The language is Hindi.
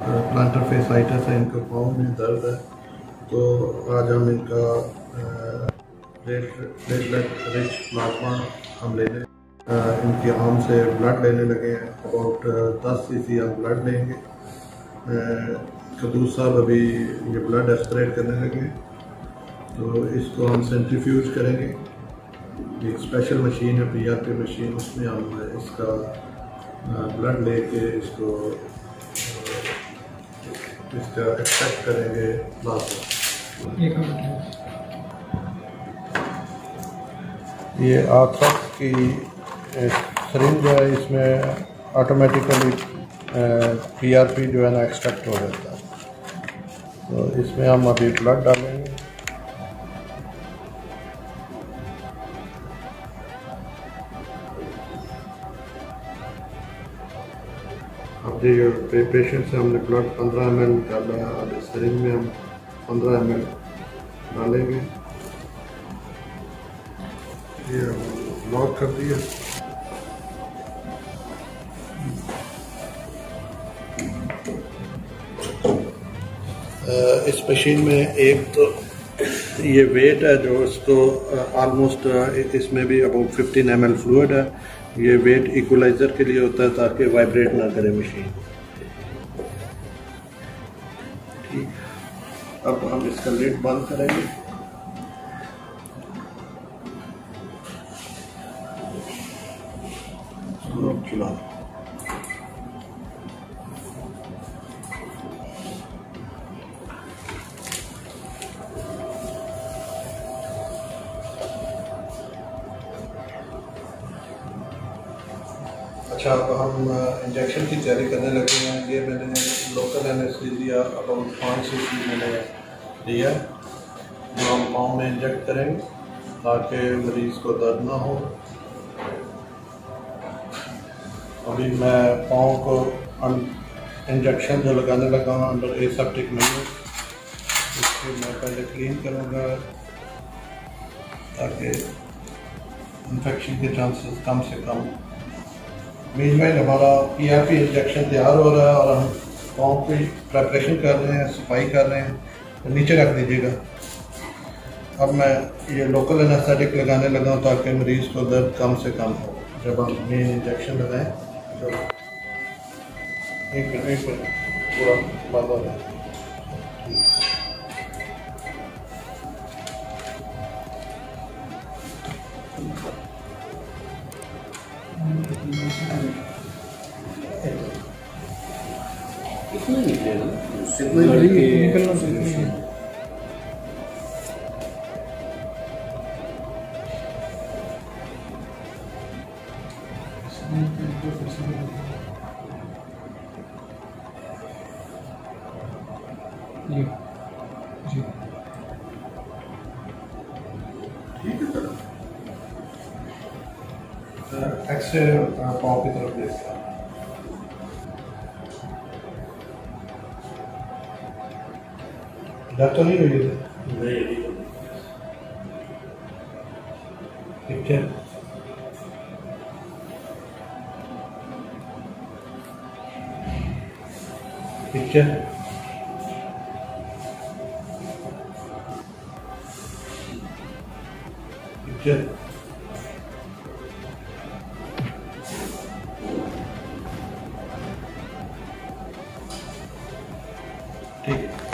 प्लांटर फेसाइटिस है, इनका पाँव में दर्द है, तो आज हम इनका प्लेटलेट रिच प्लाज्मा हम लेने इनकी आर्म से ब्लड लेने लगे हैं। अबाउट 10 cc हम ब्लड लेंगे। कदूस साहब अभी ये ब्लड एस्पिरेट करने लगे, तो इसको हम सेंट्रीफ्यूज करेंगे। एक स्पेशल मशीन है, PRP मशीन, उसमें हम इसका ब्लड लेके इसको इसका एक्सट्रैक्ट करेंगे प्लाज्मा। ये आर्थ्रस की सिरिंज है, इसमें ऑटोमेटिकली PRP जो है ना एक्सट्रैक्ट हो जाता है। तो इसमें हम अभी ब्लड डालेंगे। अब ये पेशेंट से हमने ब्लड 15 ml डाला है, और इस सिरिंज में हम 15 ml डालेंगे। ये लॉक कर दिया। इस मशीन में एक तो ये वेट है जो इसको ऑलमोस्ट इसमें भी अबाउट 15 ml फ्लूइड है। ये वेट इक्वलाइजर के लिए होता है ताकि वाइब्रेट ना करे मशीन। ठीक, अब हम इसका लिड बंद करेंगे। चला अच्छा, अब हम इंजेक्शन की तैयारी करने लगे हैं। ये मैंने लोकल एनेस्थीसिया अबाउट 5 cc मैंने लिया, जो हम पाँव में इंजेक्ट करेंगे ताकि मरीज़ को दर्द ना हो। अभी मैं पाँव को इंजेक्शन जो लगाने लगा हूँ अंडर एसेप्टिक मैन्यूर, इसको मैं पहले क्लीन करूँगा ताकि इन्फेक्शन के चांसेस कम से कम। मीनवाइल हमारा PRP इंजेक्शन तैयार हो रहा है और हम पाँव की प्रेपरेशन कर रहे हैं, सफाई कर रहे हैं। तो नीचे रख दीजिएगा। अब मैं ये लोकल एनेस्थेटिक लगाने लगा हूँ ताकि मरीज़ को दर्द कम से कम हो जब हम मेन इंजेक्शन लगाएं। तो एक मिनट पूरा बंद हो जाए। कितना निकलेगा? जी जी ठीक है सर। एक्सरे पाँव की तरफ देखते हैं। दर्द तो नहीं हुई है? ठीक है, ठीक है। ठीक है, ठीक है।